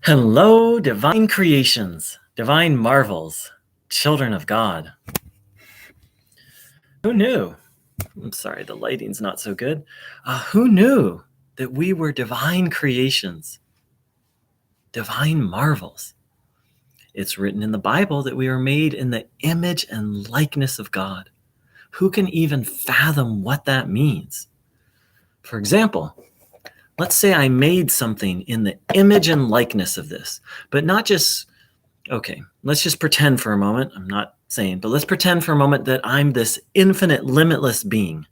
Hello, divine creations, divine marvels, children of God. Who knew? I'm sorry, the lighting's not so good. Who knew that we were divine creations, divine marvels? It's written in the Bible that we are made in the image and likeness of God. Who can even fathom what that means? For example, let's say I made something in the image and likeness of this, but not just okay, let's just pretend for a moment. I'm not saying, but let's pretend for a moment that I'm this infinite, limitless being.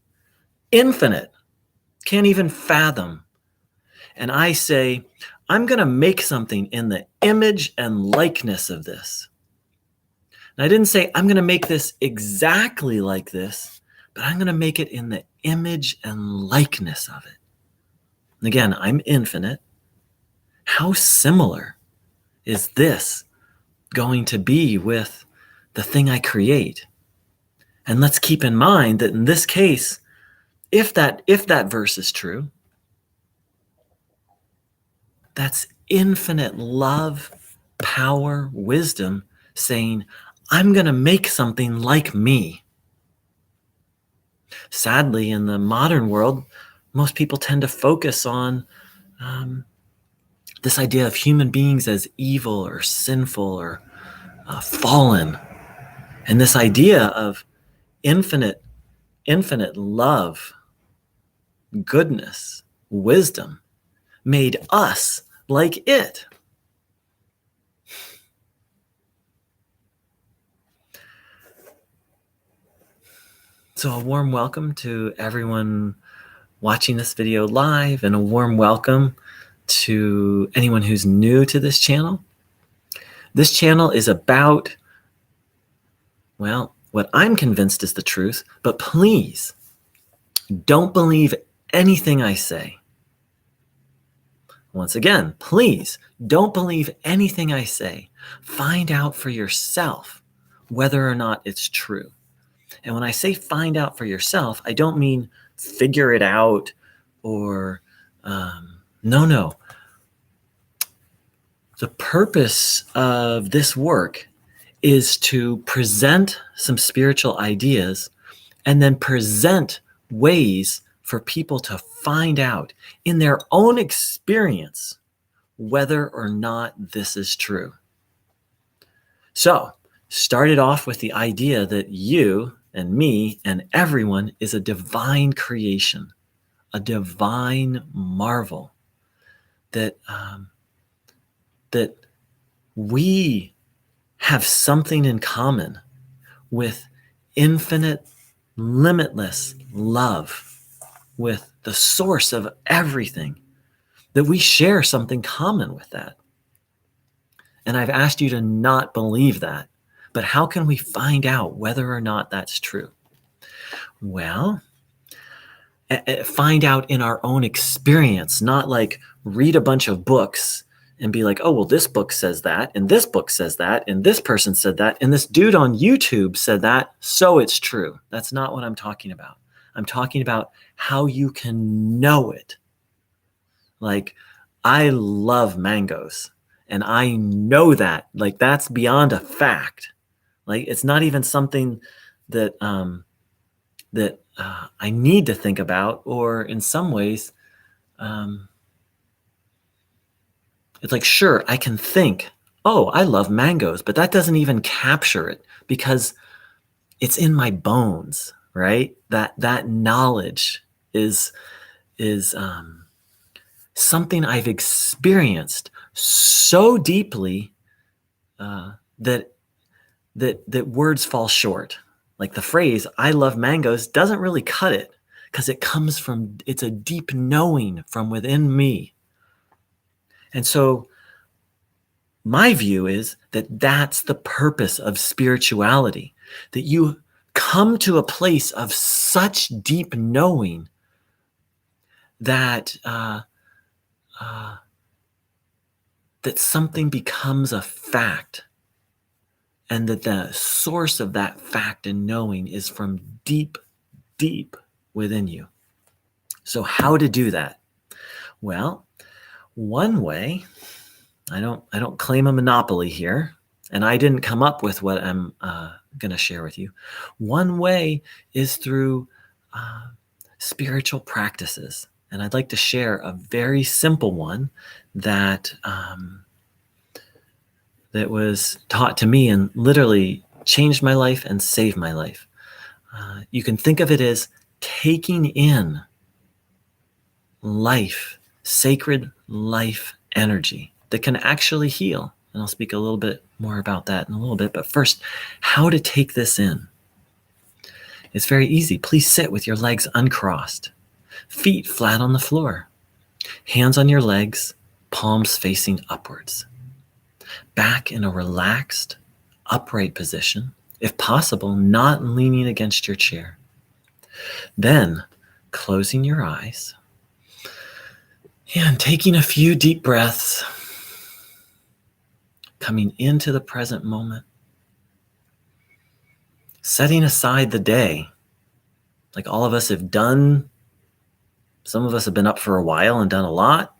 Infinite. Can't even fathom. And I say, I'm going to make something in the image and likeness of this. And I didn't say, I'm going to make this exactly like this, but I'm going to make it in the image and likeness of it. And again, I'm infinite. How similar is this going to be with the thing I create? And let's keep in mind that in this case, if that verse is true, that's infinite love, power, wisdom saying, I'm going to make something like me. Sadly, in the modern world, most people tend to focus on this idea of human beings as evil or sinful or fallen. And this idea of infinite love, goodness, wisdom made us like it. So a warm welcome to everyone watching this video live, and a warm welcome to anyone who's new to this channel. This channel is about, well, what I'm convinced is the truth, but please don't believe anything I say. Once again, please don't believe anything I say. Find out for yourself whether or not it's true. And when I say find out for yourself, I don't mean figure it out or no. The purpose of this work is to present some spiritual ideas and then present ways for people to find out in their own experience whether or not this is true. So, started off with the idea that you and me and everyone is a divine creation, a divine marvel, that that we have something in common with infinite, limitless love, with the source of everything, that we share something common with that. And I've asked you to not believe that. But how can we find out whether or not that's true? Well, find out in our own experience, not like read a bunch of books and be like, oh, well, this book says that, and this book says that, and this person said that, and this dude on YouTube said that, so it's true. That's not what I'm talking about. I'm talking about how you can know it. Like, I love mangoes, and I know that. Like, that's beyond a fact. Like, it's not even something that I need to think about, or in some ways, it's like, sure, I can think, oh, I love mangoes, but that doesn't even capture it because it's in my bones, right? That knowledge is something I've experienced so deeply that words fall short. Like the phrase, I love mangoes, doesn't really cut it because it's a deep knowing from within me. And so my view is that that's the purpose of spirituality, that you come to a place of such deep knowing that that something becomes a fact, and that the source of that fact and knowing is from deep, deep within you. So how to do that? Well, one way I don't claim a monopoly here, and I didn't come up with what I'm going to share with you. One way is through uh, spiritual practices, and I'd like to share a very simple one that that was taught to me and literally changed my life and saved my life. You can think of it as taking in life, sacred life energy that can actually heal. And I'll speak a little bit more about that in a little bit. But first, how to take this in. It's very easy. Please sit with your legs uncrossed, feet flat on the floor, hands on your legs, palms facing upwards. Back in a relaxed, upright position, if possible, not leaning against your chair. Then, closing your eyes and taking a few deep breaths, coming into the present moment, setting aside the day. Like all of us have done, some of us have been up for a while and done a lot.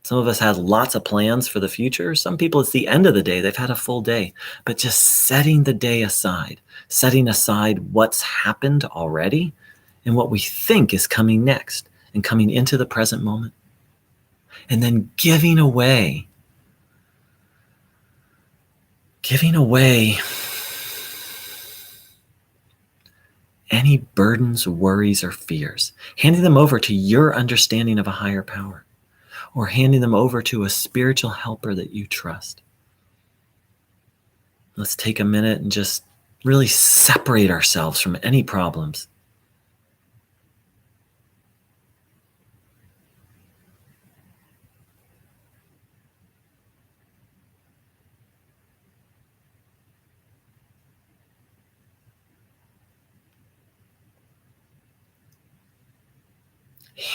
Some of us had lots of plans for the future. Some people, it's the end of the day, they've had a full day. But just setting the day aside, setting aside what's happened already and what we think is coming next, and coming into the present moment. And then giving away any burdens, worries, or fears, handing them over to your understanding of a higher power, or handing them over to a spiritual helper that you trust. Let's take a minute and just really separate ourselves from any problems.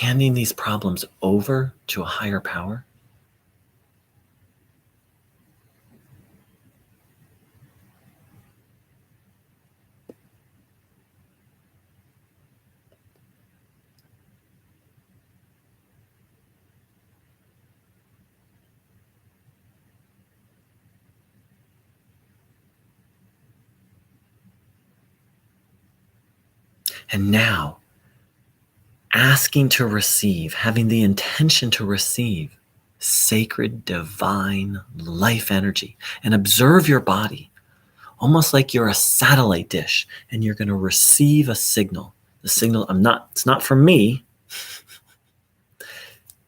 Handing these problems over to a higher power. And now, asking to receive, having the intention to receive sacred, divine life energy, and observe your body almost like you're a satellite dish and you're going to receive a signal. The signal, it's not from me,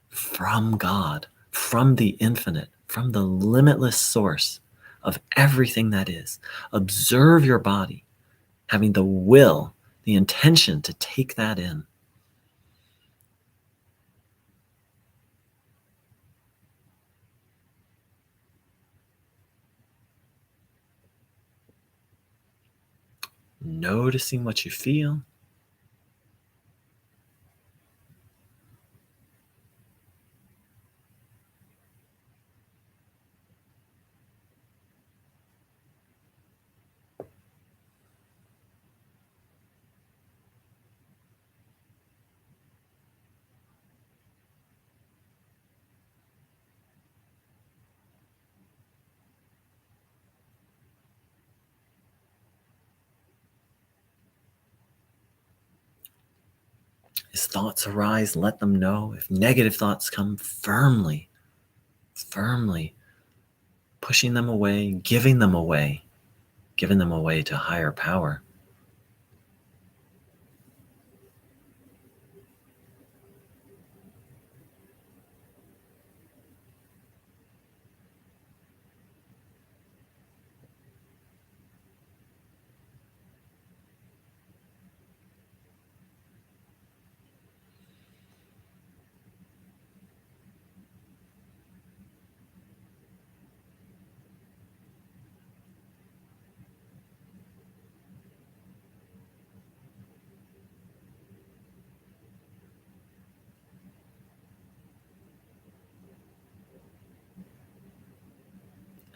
from God, from the infinite, from the limitless source of everything that is. Observe your body, having the will, the intention to take that in. Noticing what you feel. As thoughts arise, let them know. If negative thoughts come, firmly pushing them away, giving them away to higher power.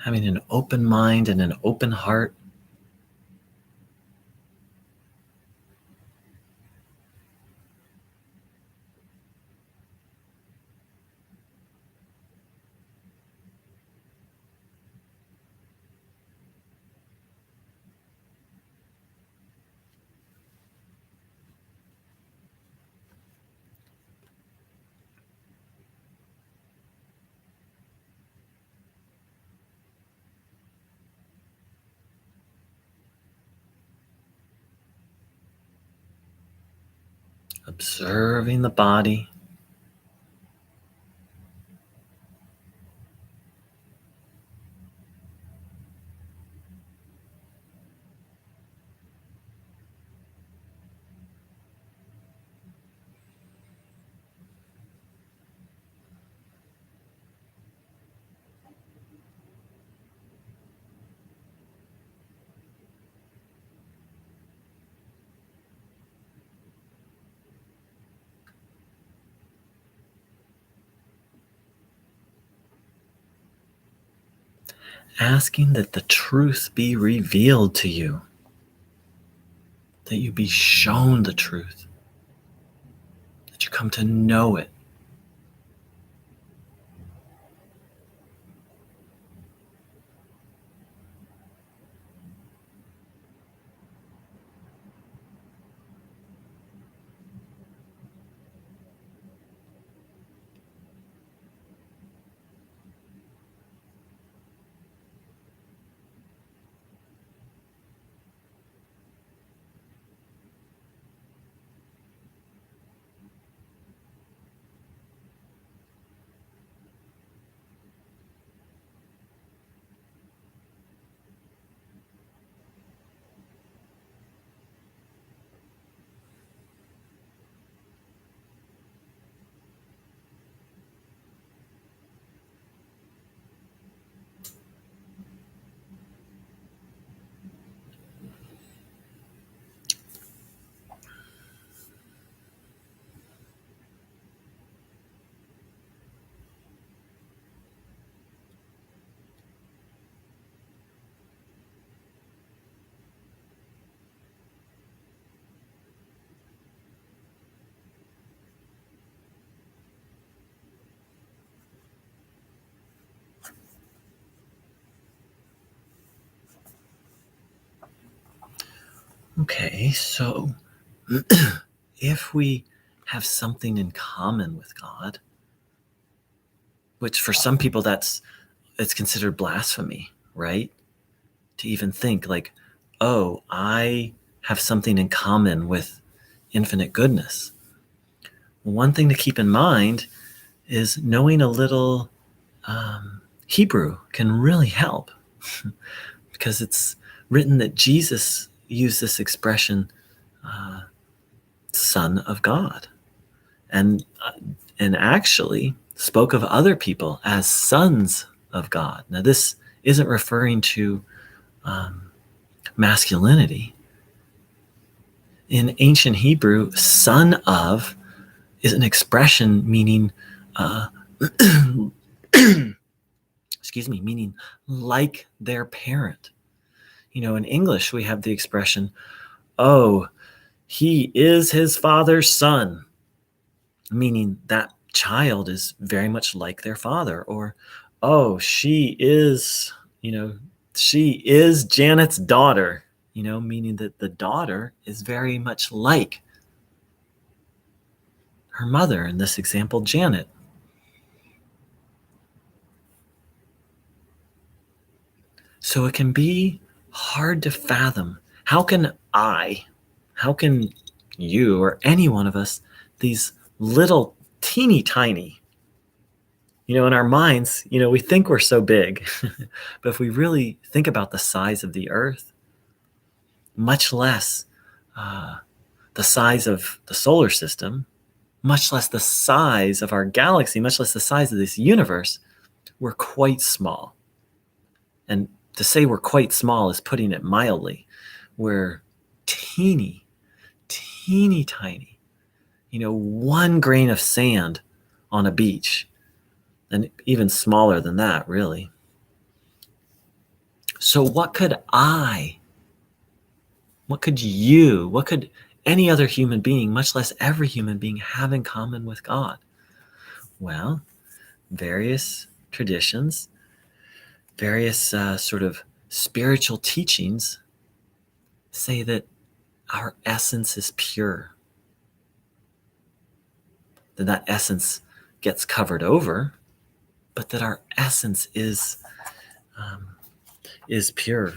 Having an open mind and an open heart. observing the body. Asking that the truth be revealed to you, that you be shown the truth, that you come to know it. Okay, so if we have something in common with God, which for some people it's considered blasphemy, right? To even think like, oh, I have something in common with infinite goodness. One thing to keep in mind is knowing a little Hebrew can really help because it's written that Jesus used this expression, Son of God, and actually spoke of other people as sons of God. Now, this isn't referring to masculinity. In ancient Hebrew, son of is an expression meaning, meaning like their parent. In English, we have the expression, oh, he is his father's son, meaning that child is very much like their father. Or, oh, she is Janet's daughter, meaning that the daughter is very much like her mother, in this example, Janet. So it can be hard to fathom. How can you or any one of us, these little teeny tiny, in our minds, we think we're so big, but if we really think about the size of the earth, much less the size of the solar system, much less the size of our galaxy, much less the size of this universe, we're quite small. And to say we're quite small is putting it mildly. We're teeny, teeny tiny. One grain of sand on a beach, and even smaller than that, really. So what could you, what could any other human being, much less every human being, have in common with God? Well, various traditions, various sort of spiritual teachings say that our essence is pure, that essence gets covered over, but that our essence is pure.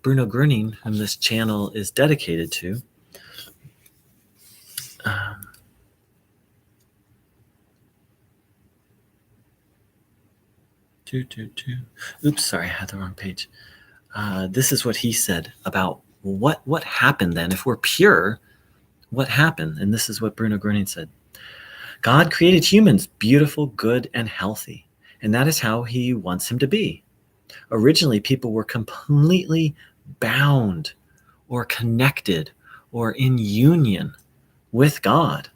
Bruno Groening, whom this channel is dedicated to, Oops, sorry, I had the wrong page. This is what he said about what happened then. If we're pure, what happened? And this is what Bruno Groening said. God created humans beautiful, good, and healthy. And that is how he wants him to be. Originally, people were completely bound or connected or in union with God.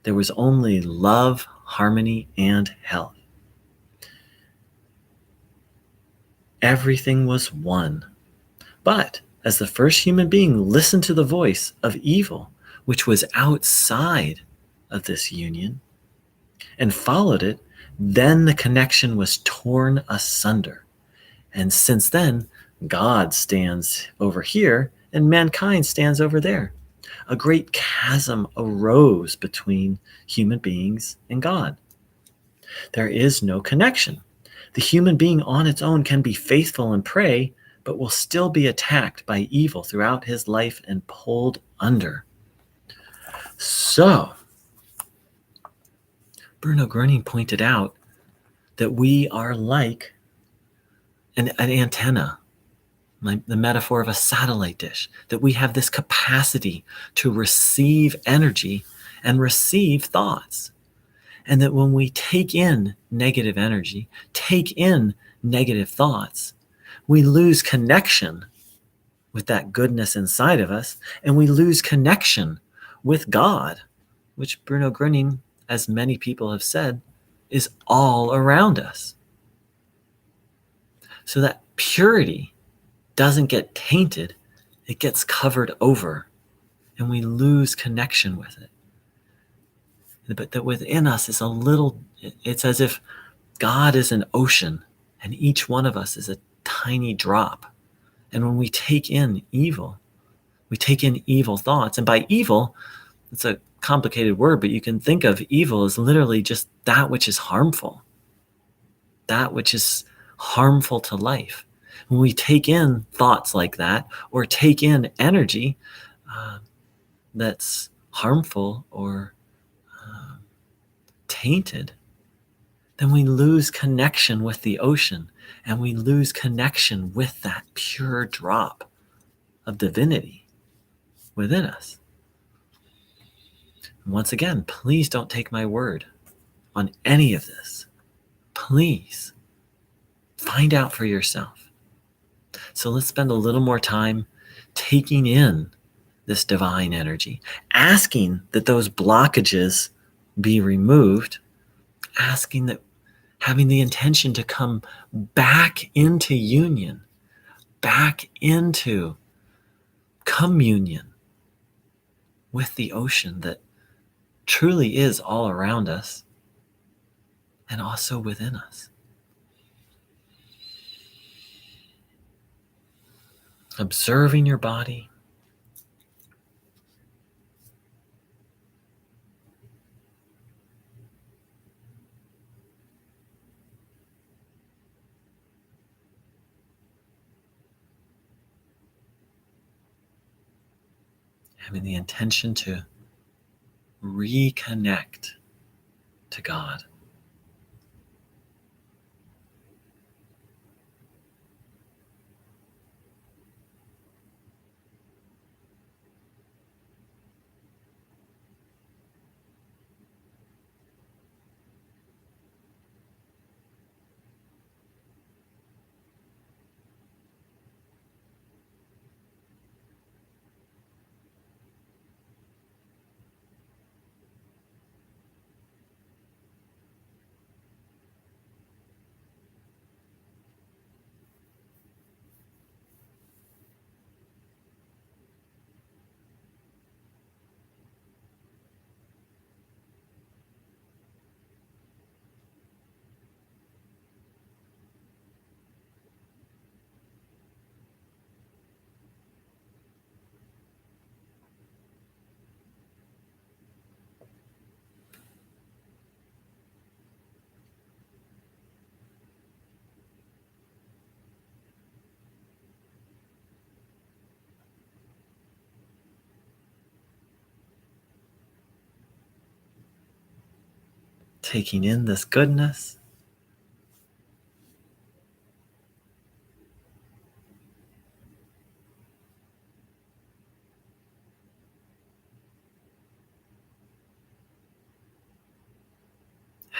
There was only love, harmony, and health. Everything was one. But as the first human being listened to the voice of evil, which was outside of this union, and followed it, then the connection was torn asunder. And since then, God stands over here and mankind stands over there. A great chasm arose between human beings and God. There is no connection. The human being on its own can be faithful and pray, but will still be attacked by evil throughout his life and pulled under. So, Bruno Groening pointed out that we are like an antenna, like the metaphor of a satellite dish, that we have this capacity to receive energy and receive thoughts. And that when we take in negative energy, take in negative thoughts, we lose connection with that goodness inside of us, and we lose connection with God, which Bruno Groening, as many people have said, is all around us. So that purity doesn't get tainted, it gets covered over, and we lose connection with it. But that within us is a little, it's as if God is an ocean, and each one of us is a tiny drop. And when we take in evil, we take in evil thoughts. And by evil, it's a complicated word, but you can think of evil as literally just that which is harmful, that which is harmful to life. When we take in thoughts like that, or take in energy that's harmful or tainted, then we lose connection with the ocean, and we lose connection with that pure drop of divinity within us. And once again, please don't take my word on any of this. Please find out for yourself. So let's spend a little more time taking in this divine energy, asking that those blockages be removed, asking that, having the intention to come back into union, back into communion with the ocean that truly is all around us and also within us. Observing your body, having the intention to reconnect to God. Taking in this goodness,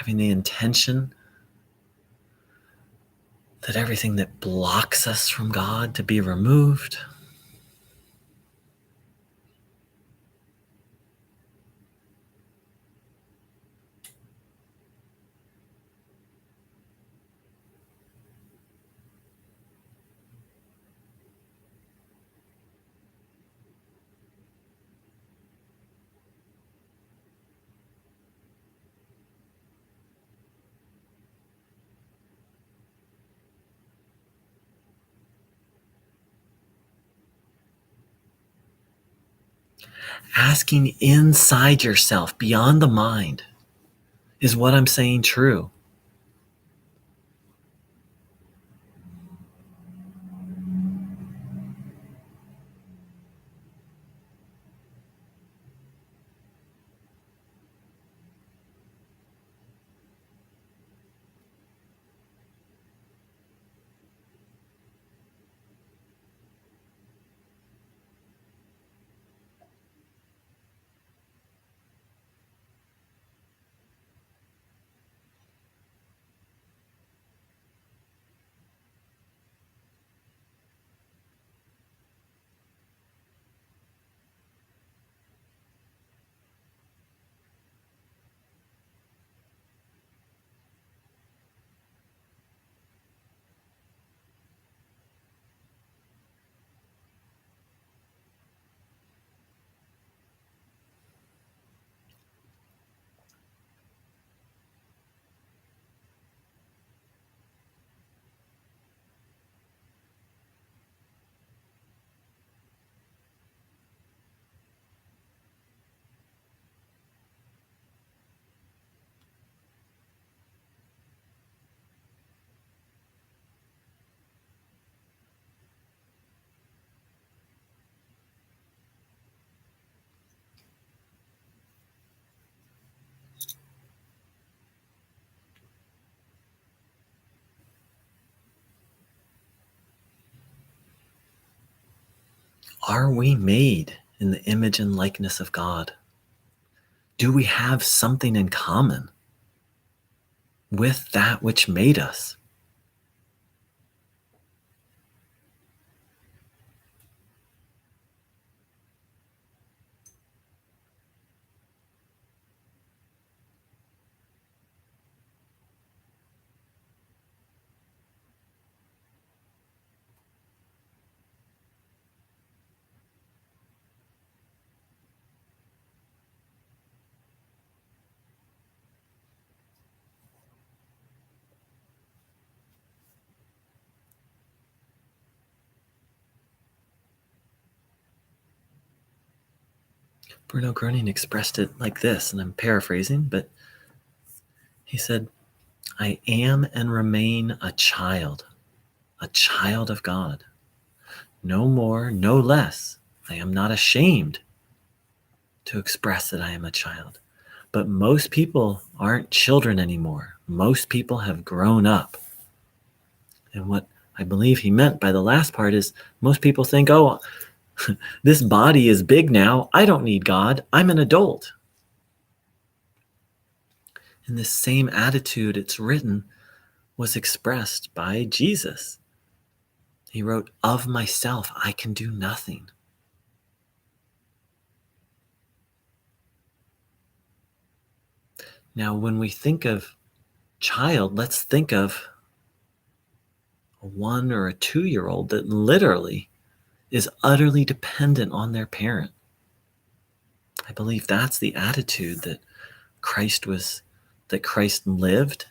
having the intention that everything that blocks us from God to be removed. Asking inside yourself, beyond the mind, is what I'm saying true? Are we made in the image and likeness of God? Do we have something in common with that which made us? Bruno Groening expressed it like this, and I'm paraphrasing, but he said, I am and remain a child of God. No more, no less. I am not ashamed to express that I am a child. But most people aren't children anymore. Most people have grown up. And what I believe he meant by the last part is most people think, oh, this body is big now. I don't need God. I'm an adult. And this same attitude, it's written, was expressed by Jesus. He wrote, of myself, I can do nothing. Now, when we think of child, let's think of a 1 or a 2-year-old that literally is utterly dependent on their parent. I believe that's the attitude that Christ lived,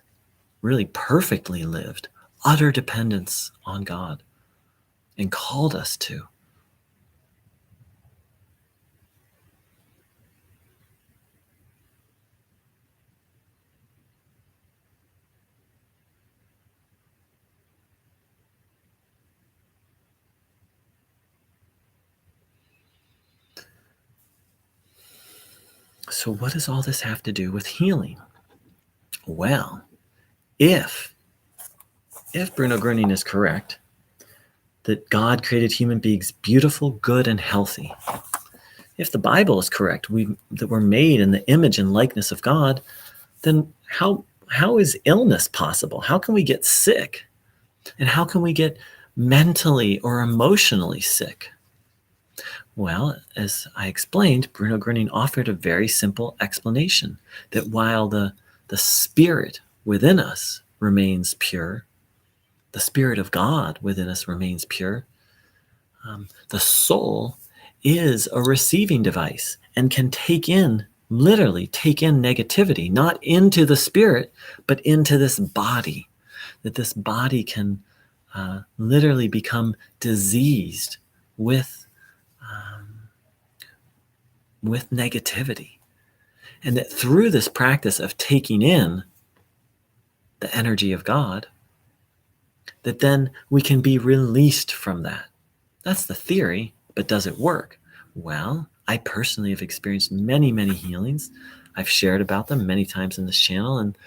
really perfectly lived, utter dependence on God, and called us to. So what does all this have to do with healing? Well, if Bruno Groening is correct, that God created human beings beautiful, good, and healthy, if the Bible is correct, that we're made in the image and likeness of God, then how how is illness possible? How can we get sick? And how can we get mentally or emotionally sick? Well, as I explained, Bruno Groening offered a very simple explanation that while the spirit within us remains pure, the spirit of God within us remains pure, the soul is a receiving device and can literally take in negativity, not into the spirit, but into this body, that this body can literally become diseased with, with negativity. And that through this practice of taking in the energy of God, that then we can be released from that. That's the theory, but does it work? Well, I personally have experienced many, many healings. I've shared about them many times in this channel. And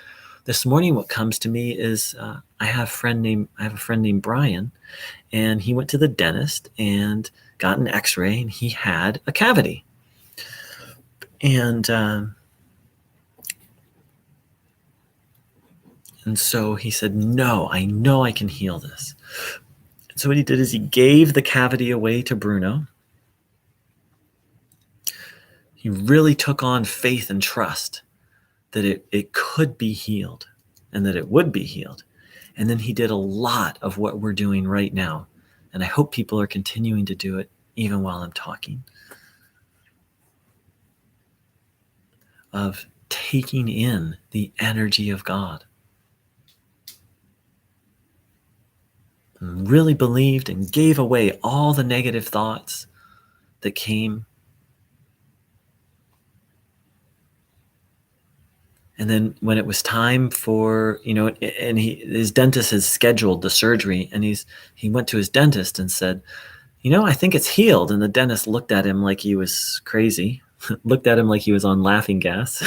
this morning, what comes to me is I have a friend named Brian, and he went to the dentist and got an X-ray, and he had a cavity. And so he said, no, I know I can heal this. And so what he did is he gave the cavity away to Bruno. He really took on faith and trust that it could be healed and that it would be healed. And then he did a lot of what we're doing right now. And I hope people are continuing to do it even while I'm talking, of taking in the energy of God. And really believed and gave away all the negative thoughts that came. And then when it was time for, and his dentist has scheduled the surgery, and he went to his dentist and said, I think it's healed. And the dentist looked at him like he was crazy, looked at him like he was on laughing gas.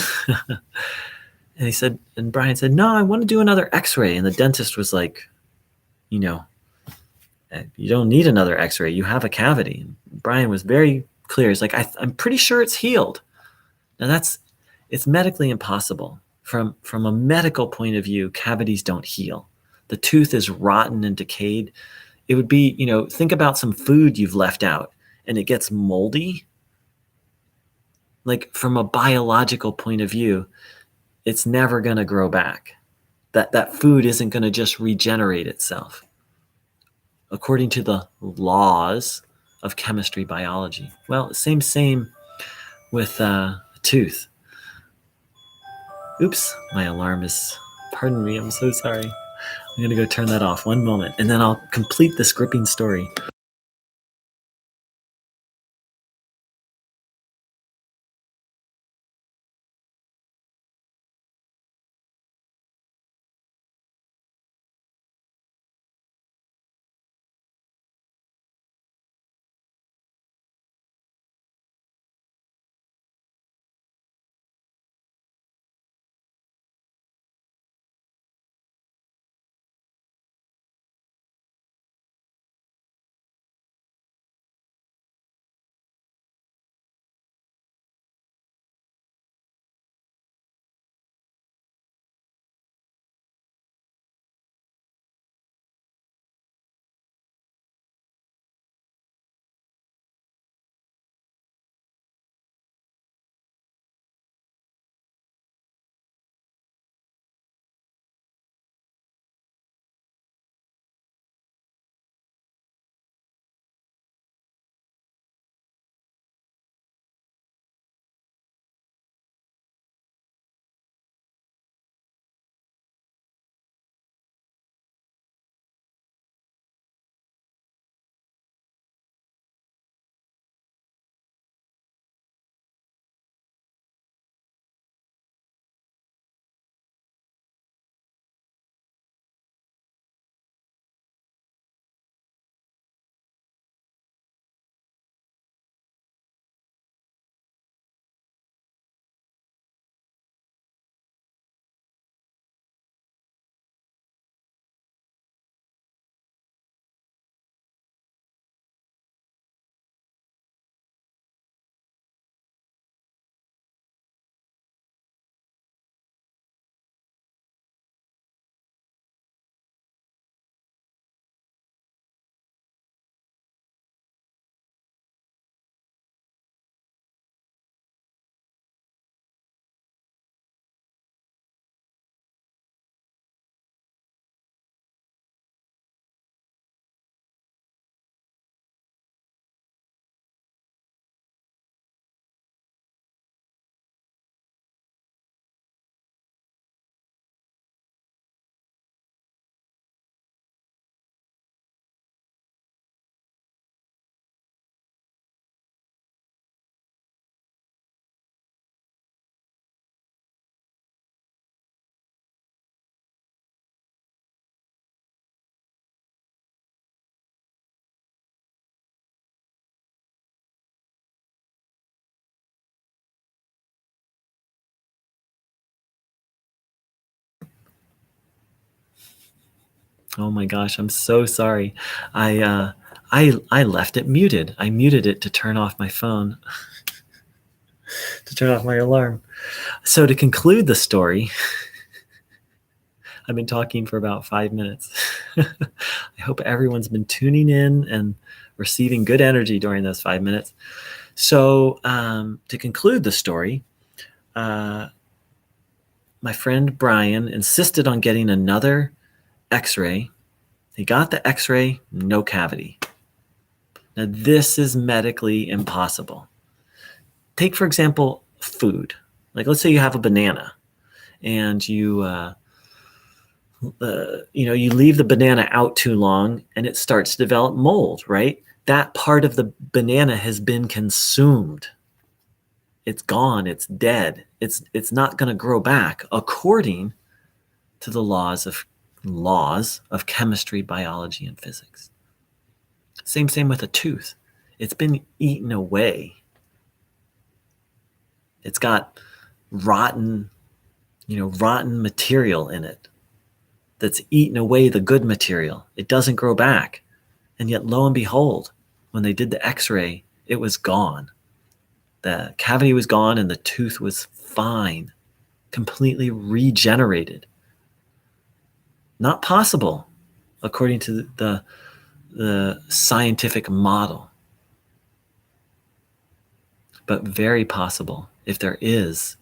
And Brian said, no, I want to do another X-ray. And the dentist was like, you don't need another X-ray. You have a cavity. And Brian was very clear. He's like, I'm pretty sure it's healed. Now it's medically impossible. From a medical point of view, cavities don't heal. The tooth is rotten and decayed. It would be, think about some food you've left out and it gets moldy. Like from a biological point of view, it's never going to grow back. That food isn't going to just regenerate itself according to the laws of chemistry biology. Well, same with a tooth. Oops, my alarm is, pardon me, I'm so sorry. I'm going to go turn that off. One moment, and then I'll complete this gripping story. Oh my gosh, I'm so sorry. I left it muted. I muted it to turn off my phone, to turn off my alarm. So to conclude the story, I've been talking for about 5 minutes. I hope everyone's been tuning in and receiving good energy during those 5 minutes. So to conclude the story, my friend Brian insisted on getting another x-ray. He got the x-ray, no cavity. Now, this is medically impossible. Take, for example, food. Like, let's say you have a banana and you leave the banana out too long and it starts to develop mold, right? That part of the banana has been consumed. It's gone. It's dead. It's not going to grow back according to the laws of chemistry, biology, and physics. Same with a tooth. It's been eaten away. It's got rotten material in it that's eaten away the good material. It doesn't grow back. And yet, lo and behold, when they did the x-ray, it was gone. The cavity was gone and the tooth was fine, completely regenerated. Not possible, according to the scientific model, but very possible if there is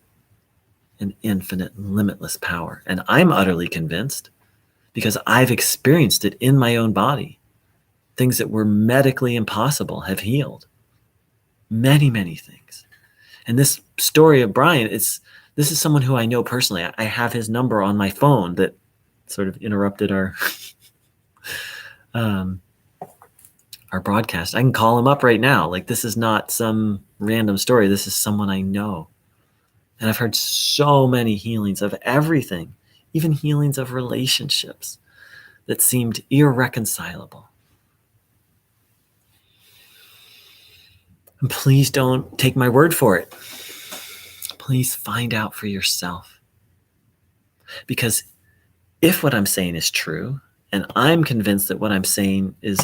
an infinite, limitless power. And I'm utterly convinced because I've experienced it in my own body. Things that were medically impossible have healed. Many, many things. And this story of Brian, this is someone who I know personally. I have his number on my phone that sort of interrupted our our broadcast. I can call him up right now. Like, this is not some random story. This is someone I know. And I've heard so many healings of everything, even healings of relationships that seemed irreconcilable. And please don't take my word for it. Please find out for yourself. Because if what I'm saying is true, and I'm convinced that what I'm saying is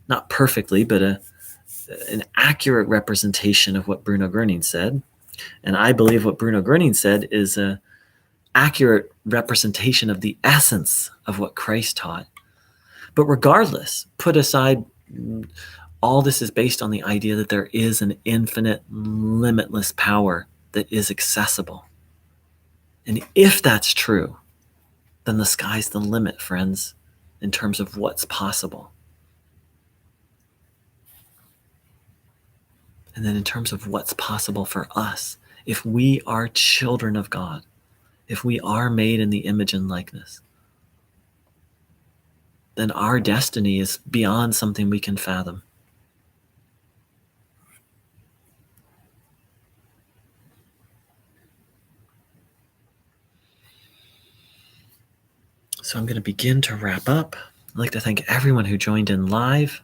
not perfectly, but an accurate representation of what Bruno Groening said, and I believe what Bruno Groening said is an accurate representation of the essence of what Christ taught. But regardless, put aside, all this is based on the idea that there is an infinite, limitless power that is accessible. And if that's true, then the sky's the limit, friends, in terms of what's possible. And then in terms of what's possible for us, if we are children of God, if we are made in the image and likeness, then our destiny is beyond something we can fathom. So I'm going to begin to wrap up. I'd like to thank everyone who joined in live.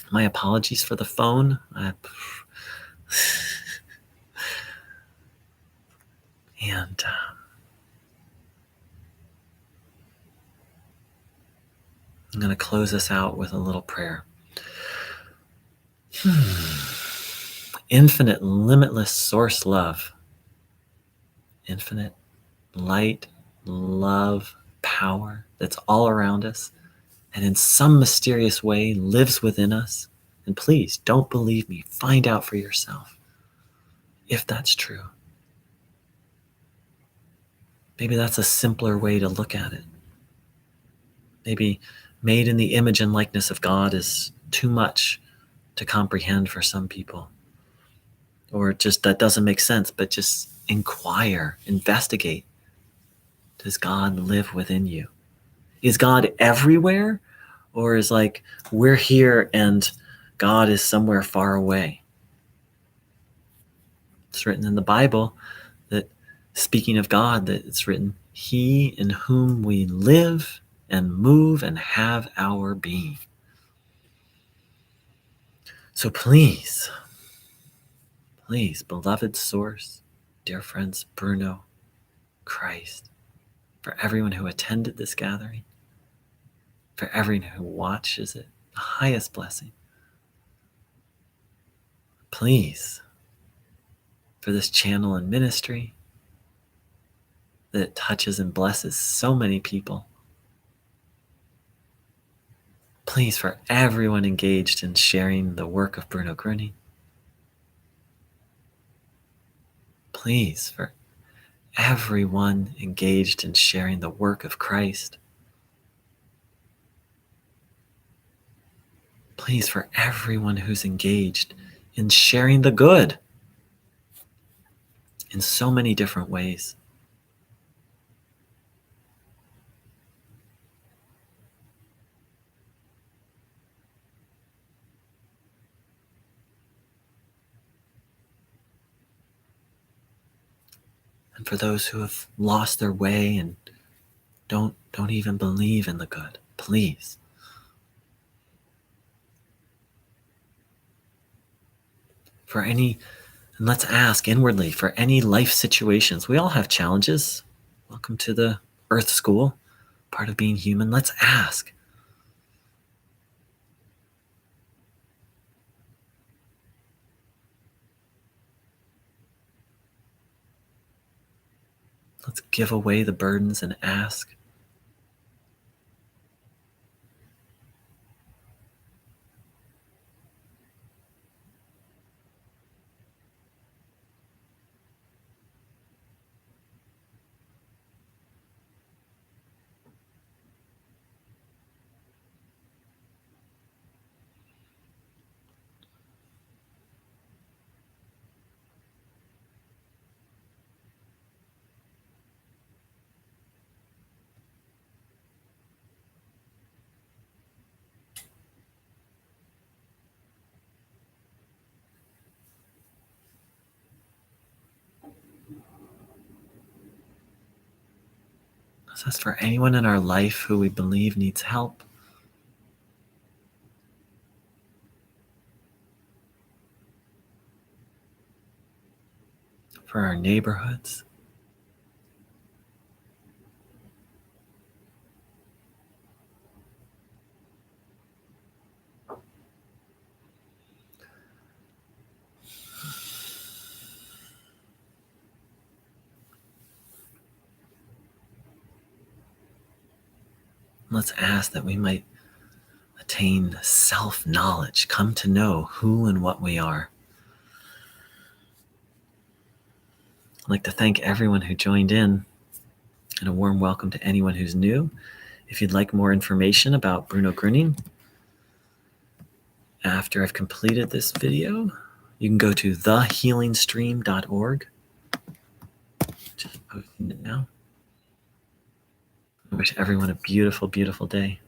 My apologies for the phone. And I'm going to close this out with a little prayer. Infinite, limitless source love. Infinite light, love, power that's all around us and in some mysterious way lives within us. And please don't believe me. Find out for yourself if that's true. Maybe that's a simpler way to look at it. Maybe made in the image and likeness of God is too much to comprehend for some people. Or just that doesn't make sense, but just inquire, investigate. Does God live within you? Is God everywhere? Or is like we're here and God is somewhere far away? It's written in the Bible that, speaking of God, that it's written, He in whom we live and move and have our being. So please, beloved source, dear friends, Bruno, Christ, for everyone who attended this gathering, for everyone who watches it, the highest blessing. Please, for this channel and ministry that it touches and blesses so many people. Please, for everyone engaged in sharing the work of Bruno Groening. Please, for everyone engaged in sharing the work of Christ. Please, for everyone who's engaged in sharing the good in so many different ways. And for those who have lost their way and don't even believe in the good, please. And let's ask inwardly for any life situations. We all have challenges. Welcome to the Earth School, part of being human. Let's ask. Let's give away the burdens and ask. Let's ask for anyone in our life who we believe needs help. For our neighborhoods. Let's ask that we might attain self-knowledge, come to know who and what we are. I'd like to thank everyone who joined in, and a warm welcome to anyone who's new. If you'd like more information about Bruno Groening, after I've completed this video, you can go to thehealingstream.org. Just posting it now. I wish everyone a beautiful, beautiful day.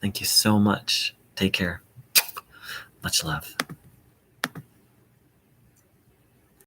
Thank you so much. Take care. Much love.